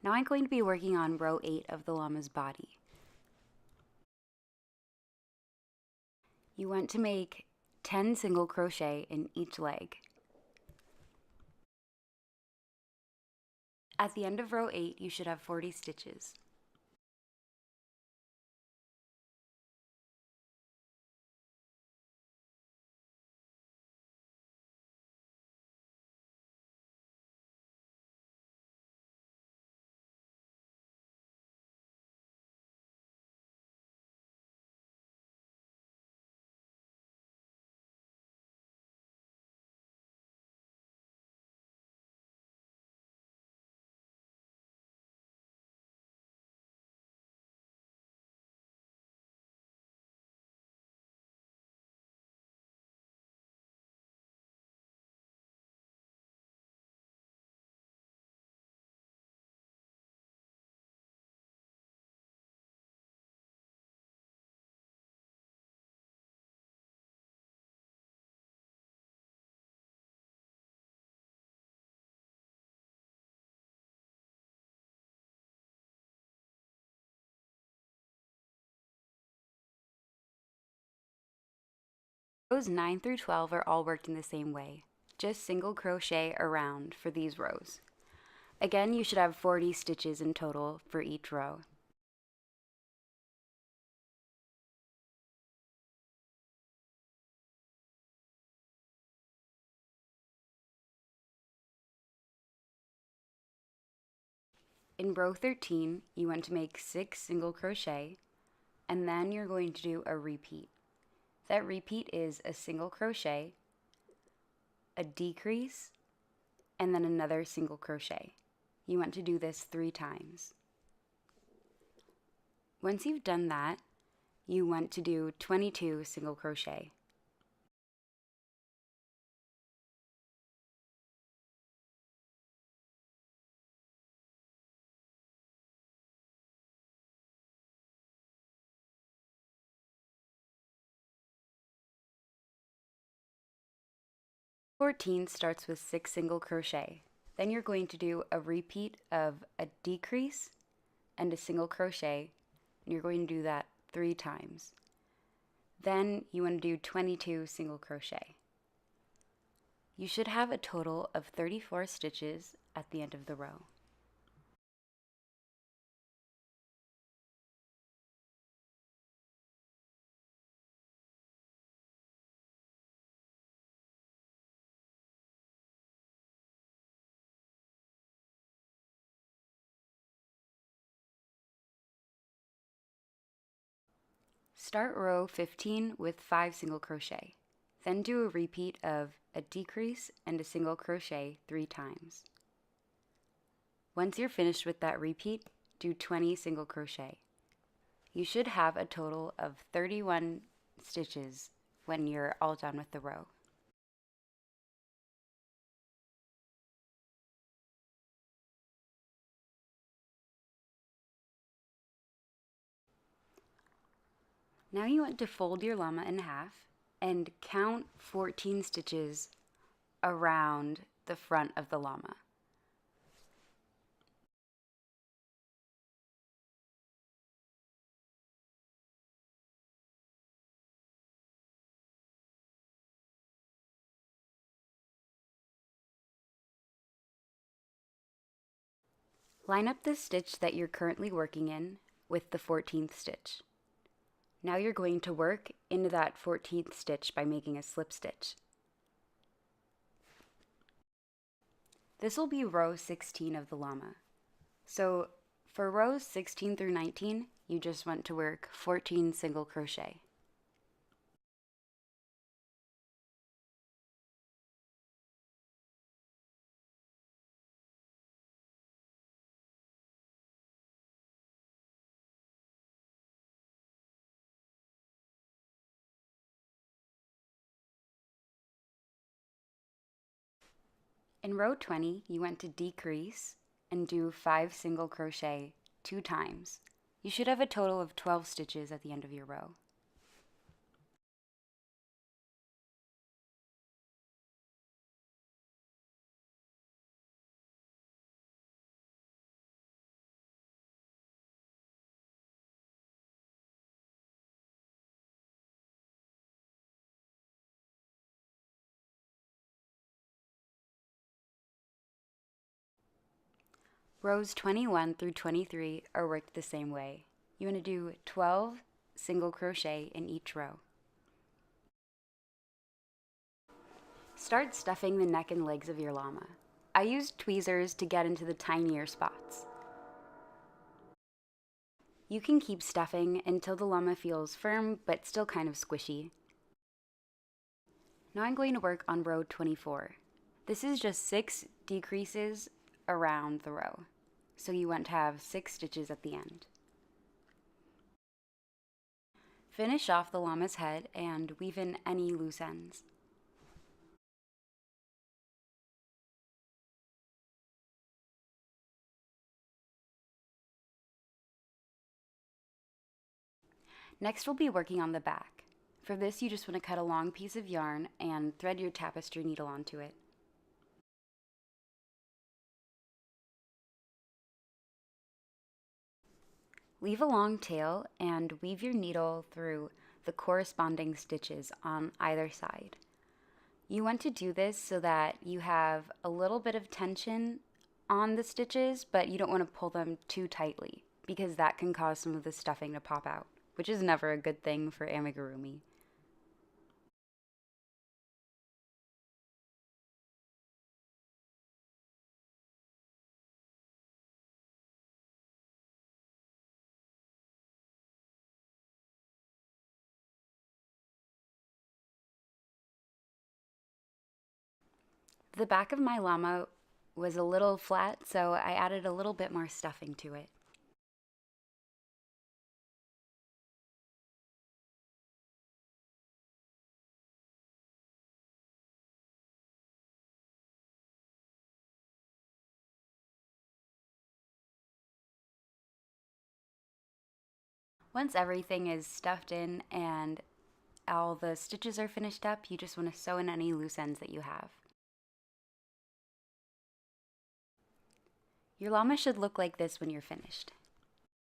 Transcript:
Now I'm going to be working on row 8 of the llama's body. You want to make 10 single crochet in each leg. At the end of row 8, you should have 40 stitches. Rows 9 through 12 are all worked in the same way, just single crochet around for these rows. Again, you should have 40 stitches in total for each row. In row 13, you want to make 6 single crochet, and then you're going to do a repeat. That repeat is a single crochet, a decrease, and then another single crochet. You want to do this 3 times. Once you've done that, you want to do 22 single crochet. Row 14 starts with 6 single crochet. Then you're going to do a repeat of a decrease and a single crochet, and you're going to do that 3 times. Then you want to do 22 single crochet. You should have a total of 34 stitches at the end of the row. Start row 15 with 5 single crochet. Then do a repeat of a decrease and a single crochet 3 times. Once you're finished with that repeat, do 20 single crochet. You should have a total of 31 stitches when you're all done with the row. Now you want to fold your llama in half and count 14 stitches around the front of the llama. Line up the stitch that you're currently working in with the 14th stitch. Now you're going to work into that 14th stitch by making a slip stitch. This will be row 16 of the llama. So for rows 16 through 19, you just want to work 14 single crochet. In row 20, you want to decrease and do 5 single crochet 2 times. You should have a total of 12 stitches at the end of your row. Rows 21 through 23 are worked the same way. You want to do 12 single crochet in each row. Start stuffing the neck and legs of your llama. I used tweezers to get into the tinier spots. You can keep stuffing until the llama feels firm but still kind of squishy. Now I'm going to work on row 24. This is just 6 decreases around the row, so you want to have 6 stitches at the end. Finish off the llama's head and weave in any loose ends. Next we'll be working on the back. For this you just want to cut a long piece of yarn and thread your tapestry needle onto it. Leave a long tail and weave your needle through the corresponding stitches on either side. You want to do this so that you have a little bit of tension on the stitches, but you don't want to pull them too tightly because that can cause some of the stuffing to pop out, which is never a good thing for amigurumi. The back of my llama was a little flat, so I added a little bit more stuffing to it. Once everything is stuffed in and all the stitches are finished up, you just want to sew in any loose ends that you have. Your llama should look like this when you're finished.